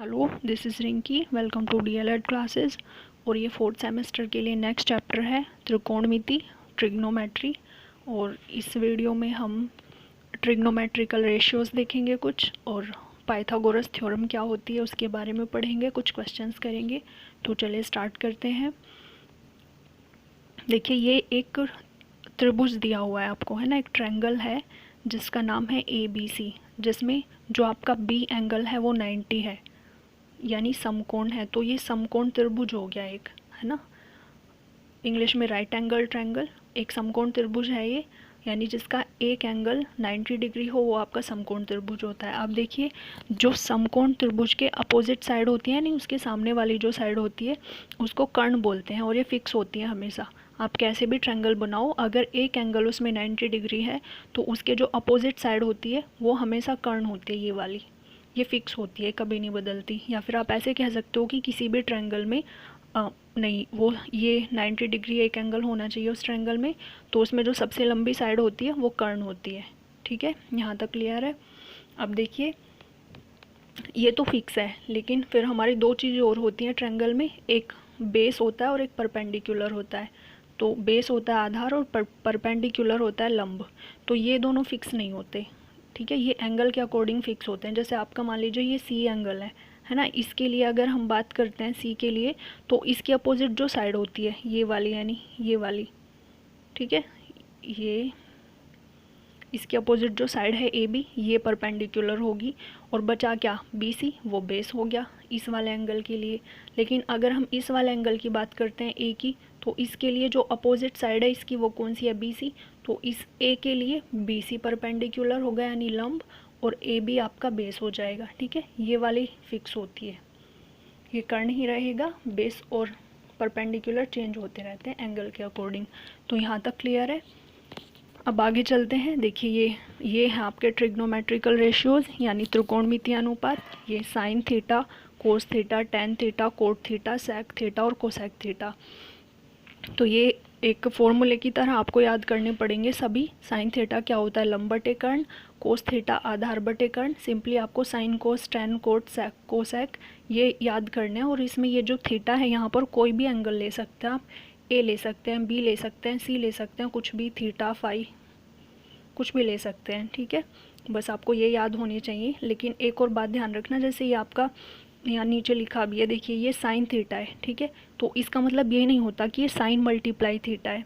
Hello, this is Rinki. Welcome to DElEd classes. और ये 4th semester के लिए नेक्स्ट चैप्टर है त्रिकोणमिति, ट्रिग्नोमेट्री। और इस वीडियो में हम ट्रिग्नोमेट्रिकल रेशियोज़ देखेंगे कुछ, और पाइथागोरस थ्योरम क्या होती है उसके बारे में पढ़ेंगे, कुछ क्वेश्चंस करेंगे। तो चलिए स्टार्ट करते हैं। देखिए, ये एक त्रिभुज दिया हुआ है आपको, है ना, एक ट्रायंगल है जिसका नाम है ABC, जिसमें जो आपका B एंगल है वो 90 है, यानी समकोण है। तो ये समकोण त्रिभुज हो गया एक, है ना, इंग्लिश में राइट एंगल ट्रायंगल। एक समकोण त्रिभुज है ये, यानी जिसका एक एंगल 90 डिग्री हो वो आपका समकोण त्रिभुज होता है। आप देखिए, जो समकोण त्रिभुज के अपोजिट साइड होती है, नहीं, उसके सामने वाली जो साइड होती है उसको कर्ण बोलते हैं, और ये फिक्स होती है हमेशा। आप कैसे भी ट्रायंगल बनाओ, अगर एक एंगल उसमें 90 डिग्री है तो उसके जो अपोजिट साइड होती है वो हमेशा कर्ण होती है, ये वाली, ये फिक्स होती है, कभी नहीं बदलती। या फिर आप ऐसे कह सकते हो कि किसी भी ट्रायंगल में नहीं, वो ये 90 डिग्री एक एंगल होना चाहिए उस ट्रायंगल में, तो उसमें जो सबसे लंबी साइड होती है वो कर्ण होती है। ठीक है, यहाँ तक क्लियर है। अब देखिए, ये तो फिक्स है, लेकिन फिर हमारी दो चीज़ें और होती हैं ट्रायंगल में, एक बेस होता है और एक परपेंडिकुलर होता है। तो बेस होता है आधार और परपेंडिकुलर होता है लंब। तो ये दोनों फिक्स नहीं होते, ठीक है, ये एंगल के अकॉर्डिंग फिक्स होते हैं। जैसे आपका मान लीजिए ये C एंगल है ना, इसके लिए अगर हम बात करते हैं C के लिए, तो इसके अपोजिट जो साइड होती है ये वाली, यानी ये वाली, ठीक है, ये इसके अपोजिट जो साइड है AB, ये परपेंडिकुलर होगी। और बचा क्या, BC, वो बेस हो गया इस वाले एंगल के लिए। लेकिन अगर हम इस वाले एंगल की बात करते हैं A की, तो इसके लिए जो अपोजिट साइड है इसकी वो कौन सी है, BC। तो इस A के लिए BC परपेंडिकुलर होगा, यानी लंब, और AB आपका बेस हो जाएगा। ठीक है, ये वाली फिक्स होती है, ये कर्ण ही रहेगा, बेस और परपेंडिकुलर चेंज होते रहते हैं एंगल के अकॉर्डिंग। तो यहाँ तक क्लियर है। अब आगे चलते हैं। देखिए, ये है आपके ट्रिग्नोमेट्रिकल रेशियोज, यानी त्रिकोणमितीय अनुपात। ये sine theta, cos theta, tan theta, cot theta, sec theta और कोसेक थीटा। तो ये एक फॉर्मूले की तरह आपको याद करने पड़ेंगे सभी। साइन थीटा क्या होता है, लंब बटे कर्ण। कोस थीटा आधार बटे कर्ण। सिंपली आपको साइन, कोस, टेन, कोट, सेक, कोसेक ये याद करने हैं। और इसमें ये जो थीटा है, यहाँ पर कोई भी एंगल ले सकते हैं आप, A ले सकते हैं, B ले सकते हैं, C ले सकते हैं, कुछ भी, थीटा, फाई, कुछ भी ले सकते हैं। ठीक है, बस आपको ये याद होनी चाहिए। लेकिन एक और बात ध्यान रखना, जैसे ये आपका यहाँ नीचे लिखा भी है, देखिए ये साइन थीटा है, ठीक है, तो इसका मतलब ये नहीं होता कि ये साइन मल्टीप्लाई थीटा है।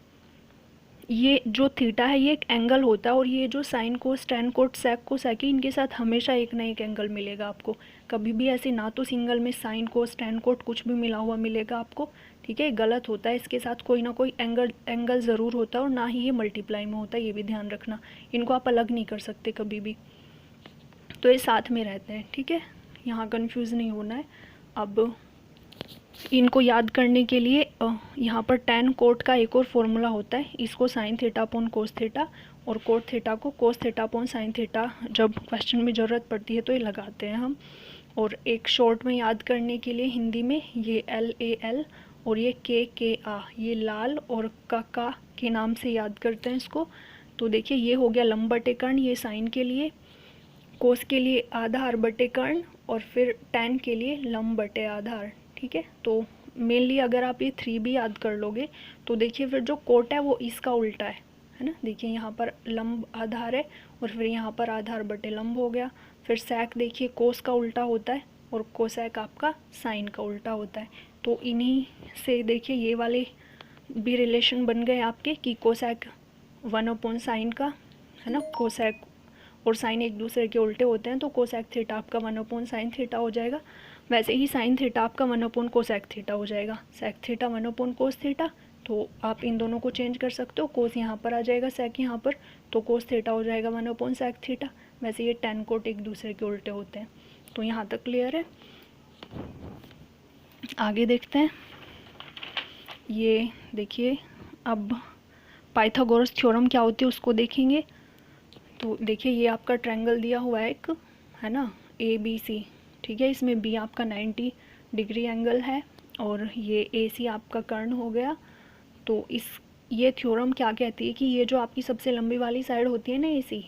ये जो थीटा है ये एक एंगल होता है, और ये जो साइन, कोस, टेन, कोट, सेक, कोसेक, इनके साथ हमेशा एक ना एक एंगल मिलेगा आपको। कभी भी ऐसे ना तो सिंगल में साइन, कोस, टेन, कोट कुछ भी मिला हुआ मिलेगा आपको। ठीक है, गलत होता है, इसके साथ कोई ना कोई एंगल ज़रूर होता है, और ना ही ये मल्टीप्लाई में होता है, ये भी ध्यान रखना। इनको आप अलग नहीं कर सकते कभी भी, तो ये साथ में रहते हैं। ठीक है, यहाँ कन्फ्यूज़ नहीं होना है। अब इनको याद करने के लिए यहाँ पर टेन कोट का एक और फॉर्मूला होता है, इसको sine theta upon cos theta, और कोट थीटा को cos theta upon sine theta, जब क्वेश्चन में ज़रूरत पड़ती है तो ये लगाते हैं हम। और एक शॉर्ट में याद करने के लिए हिंदी में ये LAL और ये KKA, ये लाल और का के नाम से याद करते हैं इसको। तो देखिए, ये हो गया लंब बटे कर्ण, ये साइन के लिए, कोस के लिए आधार बटे कर्ण, और फिर टेन के लिए लंब बटे आधार। ठीक है, तो मेनली अगर आप ये 3 भी याद कर लोगे तो देखिए फिर जो कोट है वो इसका उल्टा है ना। देखिए यहाँ पर लंब आधार है, और फिर यहाँ पर आधार बटे लंब हो गया। फिर सेक देखिए कोस का उल्टा होता है, और कोसेक आपका साइन का उल्टा होता है। तो इन्हीं से देखिए ये वाले भी रिलेशन बन गए आपके, कि कोसेक 1/साइन का, है ना, कोसेक और साइन एक दूसरे के उल्टे होते हैं, तो कोसेक थीटा आपका 1/साइन थीटा हो जाएगा। वैसे ही साइन थीटा आपका 1/कोसेक थीटा हो जाएगा। सेक थीटा 1/कोस थीटा, तो आप इन दोनों को चेंज कर सकते हो, कोस यहाँ पर आ जाएगा, सेक यहाँ पर, तो कोस थीटा हो जाएगा 1/सेक थीटा। वैसे ये टेन कोट एक दूसरे के उल्टे होते हैं। तो यहाँ तक क्लियर है। आगे देखते हैं। ये देखिए, अब पाइथागोरस थ्योरम क्या होती है उसको देखेंगे। तो देखिए, ये आपका ट्रायंगल दिया हुआ है एक, है ना, ABC, ठीक है, इसमें B आपका 90 डिग्री एंगल है, और ये AC आपका कर्ण हो गया। तो ये थ्योरम क्या कहती है कि ये जो आपकी सबसे लंबी वाली साइड होती है ना AC,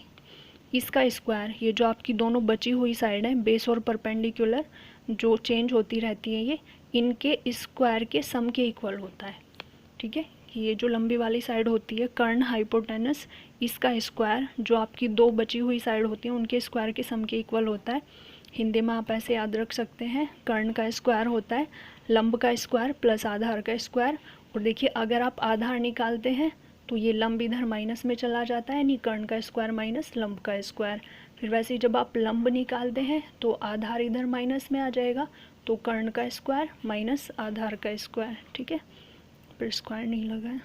इसका स्क्वायर, ये जो आपकी दोनों बची हुई साइड है, बेस और परपेंडिकुलर, जो चेंज होती रहती है ये इनके स्क्वायर के सम के इक्वल होता है। ठीक है, ये जो लंबी वाली साइड होती है कर्ण हाइपोटेनस, इसका स्क्वायर जो आपकी दो बची हुई साइड होती है उनके स्क्वायर के सम के इक्वल होता है। हिंदी में आप ऐसे याद रख सकते हैं, कर्ण का स्क्वायर होता है लंब का स्क्वायर प्लस आधार का स्क्वायर। और देखिए अगर आप आधार निकालते हैं तो ये लंब इधर माइनस में चला जाता है, यानी कर्ण का स्क्वायर माइनस लंब का स्क्वायर। फिर वैसे ही जब आप लंब निकालते हैं तो आधार इधर माइनस में आ जाएगा, तो कर्ण का स्क्वायर माइनस आधार का स्क्वायर। ठीक है, फिर स्क्वायर नहीं लगा है।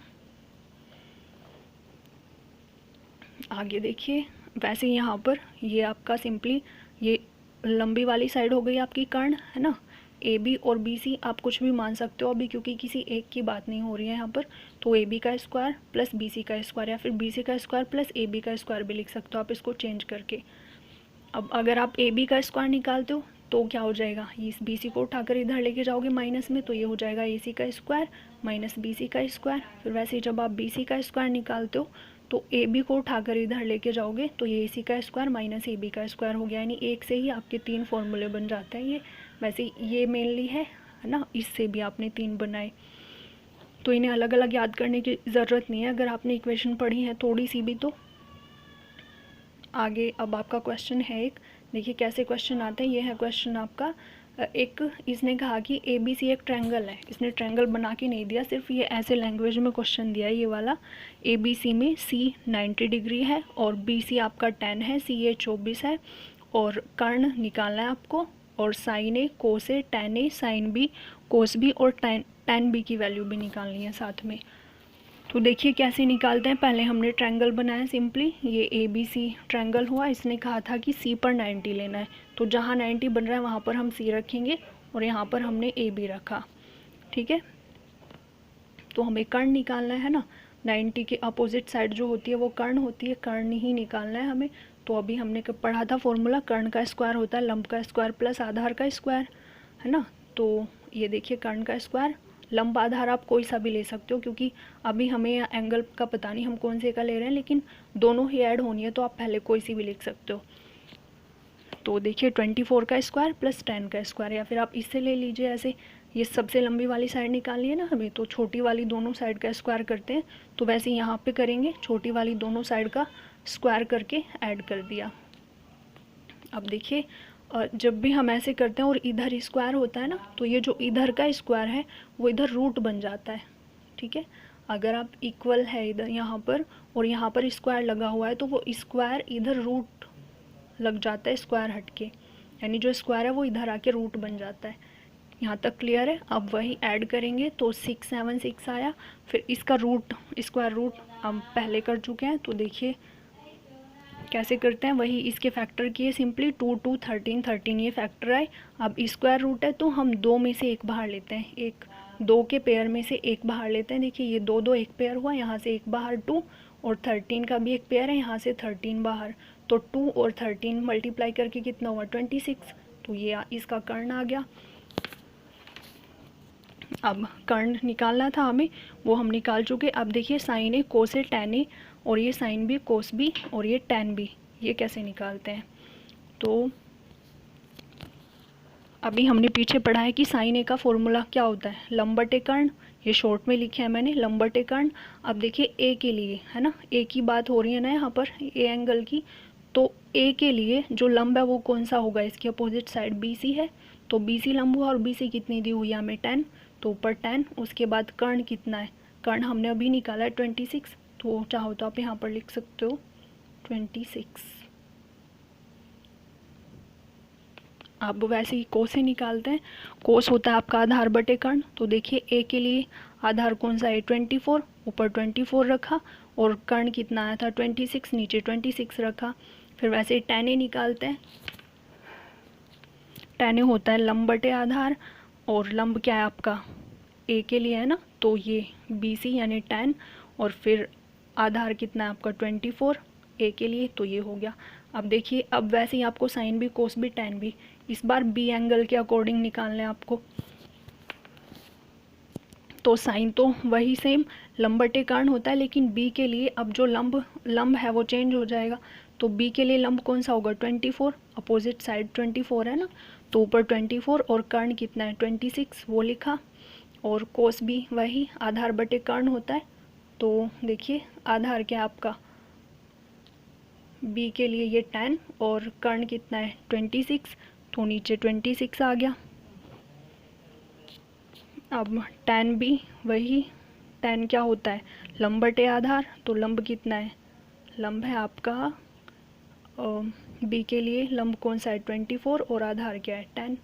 आगे देखिए, वैसे यहाँ पर ये आपका सिंपली ये लंबी वाली साइड हो गई आपकी कर्ण, है ना। ए बी और बी सी आप कुछ भी मान सकते हो अभी, क्योंकि किसी एक की बात नहीं हो रही है यहाँ पर। तो ए बी का स्क्वायर प्लस बी सी का स्क्वायर, या फिर बी सी का स्क्वायर प्लस ए बी का स्क्वायर भी लिख सकते हो आप इसको चेंज करके। अब अगर आप ए बी का स्क्वायर निकालते हो तो क्या हो जाएगा, इस बी सी को उठाकर इधर लेके जाओगे माइनस में, तो ये हो जाएगा ए सी का स्क्वायर माइनस बी सी का स्क्वायर। फिर वैसे ही जब आप बी सी का स्क्वायर निकालते हो तो ए बी को उठाकर इधर लेके जाओगे तो ये ए सी का स्क्वायर माइनस ए बी का स्क्वायर हो गया, यानी एक से ही आपके तीन फॉर्मूले बन जाते हैं। ये वैसे ये मेनली है ना, इससे भी आपने तीन बनाए, तो इन्हें अलग अलग याद करने की ज़रूरत नहीं है अगर आपने इक्वेशन पढ़ी है थोड़ी सी भी तो। आगे अब आपका क्वेश्चन है एक, देखिए कैसे क्वेश्चन आते हैं। ये है क्वेश्चन आपका एक, इसने कहा कि ए बी सी एक ट्रायंगल है। इसने ट्रायंगल बना के नहीं दिया, सिर्फ ये ऐसे लैंग्वेज में क्वेश्चन दिया है ये वाला। ए बी सी में सी 90 डिग्री है और बी सी आपका 10 है, सी ए 24 है, और कर्ण निकालना है आपको, और sign A cos A tan A sine B cos B, और टैन बी की वैल्यू भी निकालनी है साथ में। तो देखिए कैसे निकालते हैं। पहले हमने ट्रायंगल बनाया सिंपली, ये ए बी सी ट्रायंगल हुआ। इसने कहा था कि सी पर 90 लेना है, तो जहाँ 90 बन रहा है वहाँ पर हम सी रखेंगे और यहाँ पर हमने ए बी रखा। ठीक है, तो हमें कर्ण निकालना है ना, 90 के अपोजिट साइड जो होती है वो कर्ण होती है, कर्ण ही निकालना है हमें। तो अभी हमने पढ़ा था फॉर्मूला, कर्ण का स्क्वायर होता है लंब का स्क्वायर प्लस आधार का स्क्वायर, है ना। तो ये देखिए कर्ण का स्क्वायर, लंब आधार आप कोई सा भी ले सकते हो, क्योंकि अभी हमें एंगल का पता नहीं हम कौन से का ले रहे हैं, लेकिन दोनों ही ऐड होनी है तो आप पहले कोई सी भी लिख सकते हो। तो देखिए 24 का स्क्वायर प्लस 10 का स्क्वायर, या फिर आप इससे ले लीजिए ऐसे। ये सबसे लंबी वाली साइड निकालनी है ना हमें, तो छोटी वाली दोनों साइड का स्क्वायर करते हैं, तो वैसे यहाँ पे करेंगे, छोटी वाली दोनों साइड का स्क्वायर करके ऐड कर दिया। अब देखिए जब भी हम ऐसे करते हैं और इधर स्क्वायर होता है ना, तो ये जो इधर का स्क्वायर है वो इधर रूट बन जाता है। ठीक है, अगर आप इक्वल है इधर यहाँ पर और यहाँ पर स्क्वायर लगा हुआ है तो वो स्क्वायर इधर रूट लग जाता है, स्क्वायर हट के, यानी जो स्क्वायर है वो इधर आके रूट बन जाता है। यहाँ तक क्लियर है। अब वही ऐड करेंगे तो 6 7 6 आया, फिर इसका रूट स्क्वायर रूट हम पहले कर चुके हैं, तो देखिए कैसे करते हैं, वही इसके फैक्टर किए सिंपली, 2 2 13 13 ये फैक्टर आए। अब स्क्वायर रूट है तो हम दो में से एक बाहर लेते हैं, एक दो के पेयर में से एक बाहर लेते हैं। देखिए ये दो दो एक पेयर हुआ, यहाँ से एक बाहर 2, और 13 का भी एक पेयर है, यहाँ से 13 बाहर, तो 2 और 13 मल्टीप्लाई करके कितना हुआ 26, तो ये इसका कर्ण आ गया। अब कर्ण निकालना था हमें, वो हम निकाल चुके। अब देखिए sign A cos A tan A, और ये साइन बी कोस बी, और ये टैन बी, ये कैसे निकालते हैं। तो अभी हमने पीछे पढ़ा है कि साइन ए का फॉर्मूला क्या होता है, लंब बटे कर्ण, ये शॉर्ट में लिखे हैं मैंने, लंब बटे कर्ण। अब देखिए ए के लिए, है ना, ए की बात हो रही है ना यहाँ पर, ए एंगल की, तो ए के लिए जो लंब है वो कौन सा होगा, इसकी अपोजिट साइड बी सी है, तो बी सी लंब हुआ, और बी सी कितनी दी हुई है हमें 10, तो ऊपर 10, उसके बाद कर्ण कितना है, कर्ण हमने अभी निकाला है 26, तो चाहो तो आप यहाँ पर लिख सकते हो 26। अब वैसे ही कोस से निकालते हैं, कोस होता है आपका आधार बटे कर्ण। तो देखिए ए के लिए आधार कौन सा है 24, ऊपर 24 रखा, और कर्ण कितना आया था 26, नीचे 26 रखा। फिर वैसे ही टैन ए निकालते हैं, टैन ए होता है लंब बटे आधार, और लंब क्या है आपका ए के लिए है ना, तो ये बी सी यानी टैन, और फिर आधार कितना है आपका 24 ए के लिए, तो ये हो गया। अब देखिए अब वैसे ही आपको साइन भी कोस भी टैन भी, इस बार बी एंगल के अकॉर्डिंग निकालना है आपको। तो साइन तो वही सेम लंब बटे कर्ण होता है, लेकिन बी के लिए अब जो लंब है वो चेंज हो जाएगा। तो बी के लिए लंब कौन सा होगा 24, अपोजिट साइड 24 है ना, तो ऊपर 24 और कर्ण कितना है 26 वो लिखा, और कोस भी वही आधार बटे कर्ण होता है। तो देखिए आधार क्या आपका बी के लिए ये 10 और कर्ण कितना है 26, तो नीचे 26 आ गया। अब tan भी वही, tan क्या होता है लंब बटे आधार, तो लंब कितना है, लंब है आपका बी के लिए लंब कौन सा है 24 और आधार क्या है 10।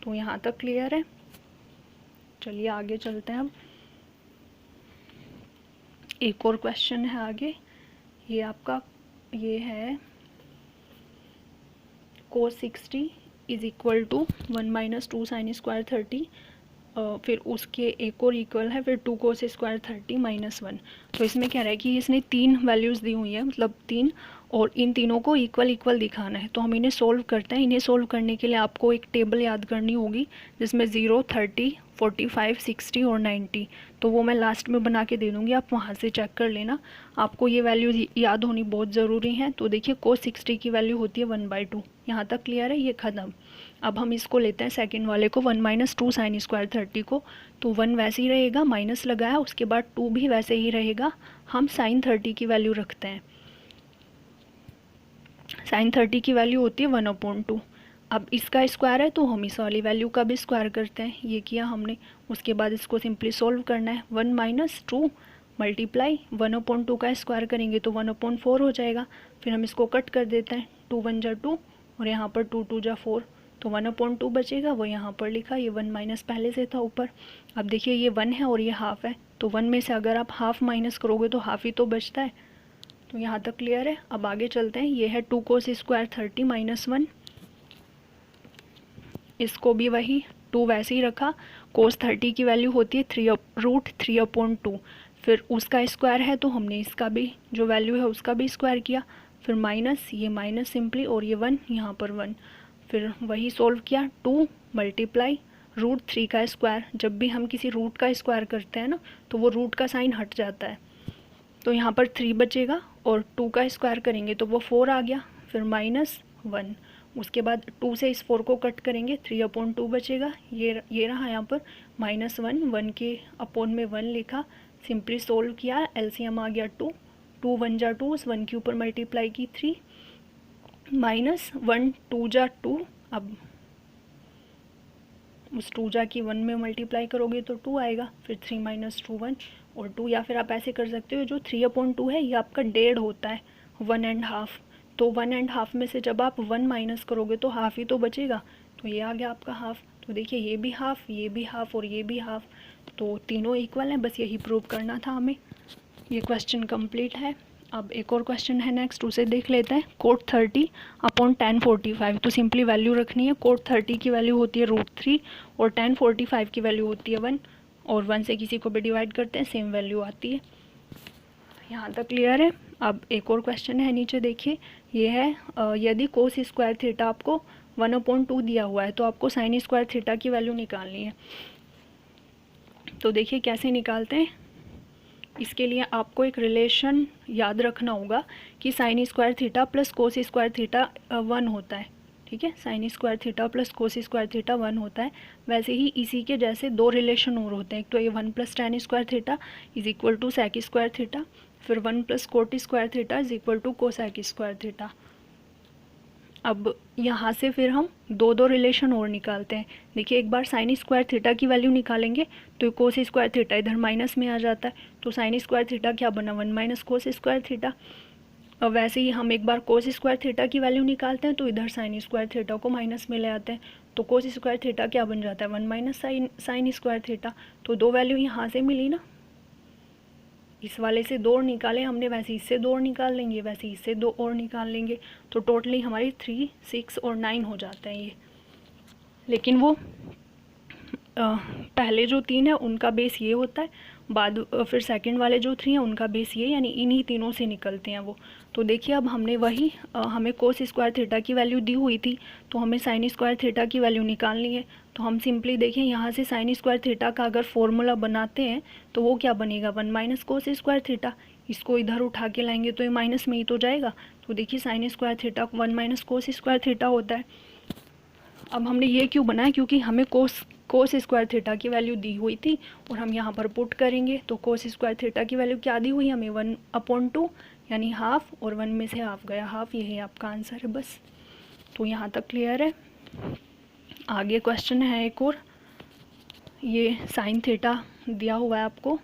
तो यहाँ तक क्लियर है। चलिए आगे चलते हैं। अब एक और क्वेश्चन है आगे, ये आपका ये है cos 60 is equal to 1 minus 2 sine square 30, फिर उसके एक और इक्वल है फिर 2 कोस स्क्वायर 30 माइनस 1। तो इसमें क्या रहा है कि इसने 3 वैल्यूज़ दी हुई है, मतलब 3, और इन तीनों को इक्वल इक्वल दिखाना है। तो हम इन्हें सोल्व करते हैं। इन्हें सोल्व करने के लिए आपको एक टेबल याद करनी होगी जिसमें 0, 30, 45, 60 और 90, तो वो मैं लास्ट में बना के दे दूँगी, आप वहाँ से चेक कर लेना। आपको ये वैल्यूज़ याद होनी बहुत ज़रूरी है। तो देखिए कोस 60 की वैल्यू होती है 1/2। यहाँ तक क्लियर है, ये ख़त्म। अब हम इसको लेते हैं सेकंड वाले को 1 माइनस 2 साइन स्क्वायर 30 को, तो 1 वैसे ही रहेगा, माइनस लगाया, उसके बाद 2 भी वैसे ही रहेगा। हम साइन 30 की वैल्यू रखते हैं, साइन 30 की वैल्यू होती है 1/2। अब इसका स्क्वायर है तो हम इस वाली वैल्यू का भी स्क्वायर करते हैं, ये किया हमने। उसके बाद इसको सिंपली सोल्व करना है। 1 माइनस 2 मल्टीप्लाई 1/2 का स्क्वायर करेंगे तो 1/4 हो जाएगा। फिर हम इसको कट कर देते हैं, 2 1 जा 2 और यहाँ पर 2 2 जा 4, तो 1/2 बचेगा, वो यहाँ पर लिखा। ये 1 माइनस पहले से था ऊपर। अब देखिए ये 1 है और ये हाफ है, तो 1 में से अगर आप हाफ माइनस करोगे तो हाफ ही तो बचता है। तो यहाँ तक क्लियर है। अब आगे चलते हैं। ये है 2 कोस स्क्वायर 30 माइनस 1, इसको भी वही 2 वैसे ही रखा। कोस 30 की वैल्यू होती है √3/2, फिर उसका स्क्वायर है तो हमने इसका भी जो वैल्यू है उसका भी स्क्वायर किया, फिर माइनस, ये माइनस सिंपली, और ये 1 यहाँ पर 1, फिर वही सोल्व किया। 2 मल्टीप्लाई √3 का स्क्वायर, जब भी हम किसी रूट का स्क्वायर करते हैं ना तो वो रूट का साइन हट जाता है, तो यहाँ पर 3 बचेगा, और 2 का स्क्वायर करेंगे तो वो 4 आ गया, फिर माइनस 1, उसके बाद 2 से इस 4 को कट करेंगे 3/2 बचेगा। ये रहा यहाँ पर -1, 1 के अपोन में 1 लिखा, सिंपली सोल्व किया, एलसीएम आ गया 2, 2 1 जा 2, उस 1 के ऊपर मल्टीप्लाई की 3, -1 2 जा 2, अब उस 2 जा की 1 में मल्टीप्लाई करोगे तो 2 आएगा, फिर 3 माइनस 2 1 और 2, या फिर आप ऐसे कर सकते हो, जो 3/2 है ये आपका 1.5 होता है, 1.5, तो 1.5 में से जब आप 1 माइनस करोगे तो हाफ ही तो बचेगा, तो ये आ गया आपका हाफ। तो देखिए ये भी हाफ, ये भी हाफ और ये भी हाफ, तो तीनों इक्वल हैं, बस यही प्रूव करना था हमें। ये क्वेश्चन कंप्लीट है। अब एक और क्वेश्चन है नेक्स्ट, उसे देख लेते हैं। कोट 30/tan 45, तो सिंपली वैल्यू रखनी है। कोट 30 की वैल्यू होती है √3 और tan 45 की वैल्यू होती है 1, और 1 से किसी को भी डिवाइड करते हैं सेम वैल्यू आती है। यहाँ तक क्लियर है। अब एक और क्वेश्चन है नीचे देखिए, ये है यदि कोस स्क्वायर थीटा आपको 1/2 दिया हुआ है तो आपको साइन स्क्वायर थीटा की वैल्यू निकालनी है। तो देखिए कैसे निकालते हैं। इसके लिए आपको एक रिलेशन याद रखना होगा कि sine square theta plus cos square theta 1 होता है, ठीक है। Sine square theta plus cos square theta 1 होता है। वैसे ही इसी के जैसे 2 रिलेशन और होते हैं, एक तो ये 1 + tan square theta is equal to sec square theta, फिर 1 + cot square theta is equal to cosec square theta. अब यहाँ से फिर हम 2 रिलेशन और निकालते हैं। देखिए एक बार साइन स्क्वायर थीटा की वैल्यू निकालेंगे तो कोस स्क्वायर थीटा इधर माइनस में आ जाता है, तो साइन स्क्वायर थीटा क्या बना 1 माइनस कोस स्क्वायर थीटा। अब वैसे ही हम एक बार कोस स्क्वायर थीटा की वैल्यू निकालते हैं तो इधर साइन स्क्वायर थीटा को माइनस में ले आते हैं, तो कोस स्क्वायर थीटा क्या बन जाता है 1 माइनस साइन स्क्वायर थीटा। तो 2 वैल्यू यहाँ से मिली ना, इस वाले से 2 और निकाले हमने, वैसे इससे 2 और निकाल लेंगे, वैसे इससे 2 और निकाल लेंगे, तो टोटली हमारी 3, 6 और 9 हो जाते हैं ये। लेकिन वो पहले जो 3 है उनका बेस ये होता है, बाद फिर सेकंड वाले जो 3 हैं उनका बेस ये, यानी इन्हीं तीनों से निकलते हैं वो। तो देखिए अब हमने वही हमें कोस स्क्वायर थीटा की वैल्यू दी हुई थी, तो हमें साइन स्क्वायर थीटा की वैल्यू निकालनी है। तो हम सिंपली देखें यहाँ से साइन स्क्वायर थीटा का अगर फॉर्मूला बनाते हैं तो वो क्या बनेगा 1 माइनस कोस स्क्वायर थीटा। इसको इधर उठा के लाएंगे तो ये माइनस में ही तो जाएगा। तो देखिए sine square theta 1 minus cos square theta होता है। अब हमने ये क्यों बनाया, क्योंकि हमें कोस स्क्वायर थीटा की वैल्यू दी हुई थी और हम यहाँ पर पुट करेंगे। तो कोस स्क्वायर थीटा की वैल्यू क्या दी हुई हमें, 1/2 यानी हाफ, और 1 में से हाफ गया हाफ, यही आपका आंसर है बस। तो यहाँ तक क्लियर है। आगे क्वेश्चन है एक और, ये साइन थीटा दिया हुआ है आपको,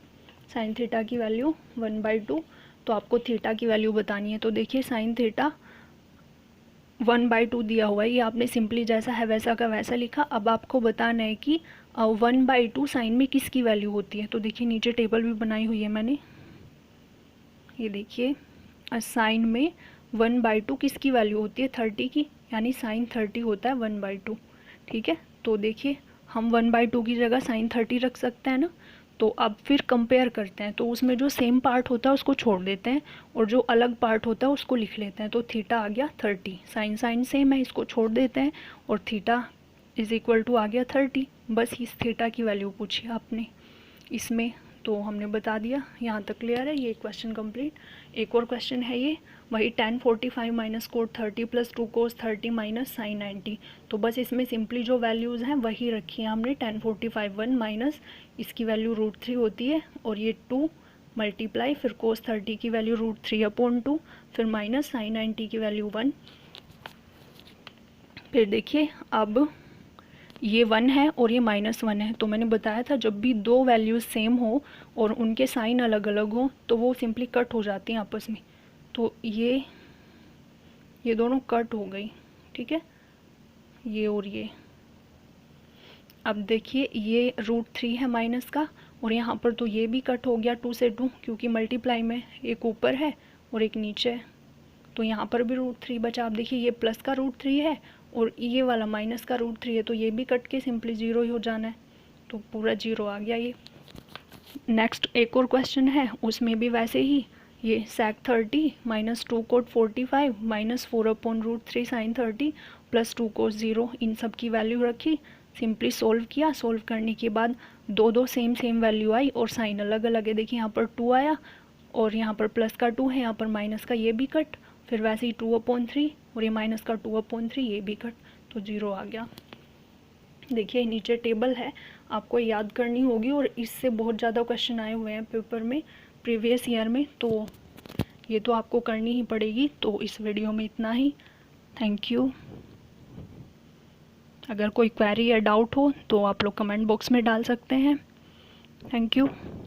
साइन थीटा की वैल्यू 1/2, तो आपको थीटा की वैल्यू बतानी है। तो देखिए साइन थीटा 1/2 दिया हुआ है, ये आपने सिंपली जैसा है वैसा का वैसा लिखा। अब आपको बताना है कि 1/2 साइन में किसकी वैल्यू होती है। तो देखिए नीचे टेबल भी बनाई हुई है मैंने, ये देखिए साइन में 1/2 किसकी वैल्यू होती है, 30 की, यानी साइन 30 होता है 1/2। ठीक है, तो देखिए हम 1/2 की जगह साइन 30 रख सकते हैं ना। तो अब फिर कंपेयर करते हैं, तो उसमें जो सेम पार्ट होता है उसको छोड़ देते हैं और जो अलग पार्ट होता है उसको लिख लेते हैं। तो थीटा आ गया 30, साइन साइन सेम है, इसको छोड़ देते हैं और थीटा इज इक्वल टू आ गया 30। बस इस थीटा की वैल्यू पूछी आपने इसमें, तो हमने बता दिया। यहाँ तक क्लियर है, ये क्वेश्चन कंप्लीट। एक और क्वेश्चन है ये, वही tan 45 माइनस कोट 30 प्लस 2 कोस 30 माइनस साइन 90। तो बस इसमें सिंपली जो वैल्यूज़ हैं वही रखी हैं हमने। tan 45 1 माइनस इसकी वैल्यू √3 होती है और ये 2 मल्टीप्लाई, फिर कोस 30 की वैल्यू √3/2, फिर माइनस साइन 90 की वैल्यू 1। फिर देखिए अब ये 1 है और ये -1 है, तो मैंने बताया था जब भी दो वैल्यूज़ सेम हो और उनके साइन अलग अलग हो तो वो सिंपली कट हो जाती हैं आपस में। तो ये दोनों कट हो गई, ठीक है, ये और ये। अब देखिए ये √3 है माइनस का, और यहाँ पर तो ये भी कट हो गया 2 से 2, क्योंकि मल्टीप्लाई में एक ऊपर है और एक नीचे है, तो यहाँ पर भी √3 बचा। आप देखिए ये प्लस का √3 है और ये वाला माइनस का √3 है, तो ये भी कट के सिंपली 0 ही हो जाना है, तो पूरा 0 आ गया ये। नेक्स्ट एक और क्वेश्चन है, उसमें भी वैसे ही, ये sec 30 minus 2 cot 45 minus 4/√3 sine 30 plus 2 cos 0, इन सब की वैल्यू रखी, सिंपली सोल्व किया। सोल्व करने के बाद दो सेम वैल्यू आई और साइन अलग अलग है। देखिए यहाँ पर 2 आया और यहाँ पर प्लस का 2 है, यहाँ पर माइनस का ये भी कट, फिर वैसे ही 2/3 और ये माइनस का 2/3 ये भी कट, तो 0 आ गया। देखिए नीचे टेबल है, आपको याद करनी होगी, और इससे बहुत ज़्यादा क्वेश्चन आए हुए हैं पेपर में प्रीवियस ईयर में, तो ये तो आपको करनी ही पड़ेगी। तो इस वीडियो में इतना ही, थैंक यू। अगर कोई क्वेरी या डाउट हो तो आप लोग कमेंट बॉक्स में डाल सकते हैं। Thank you.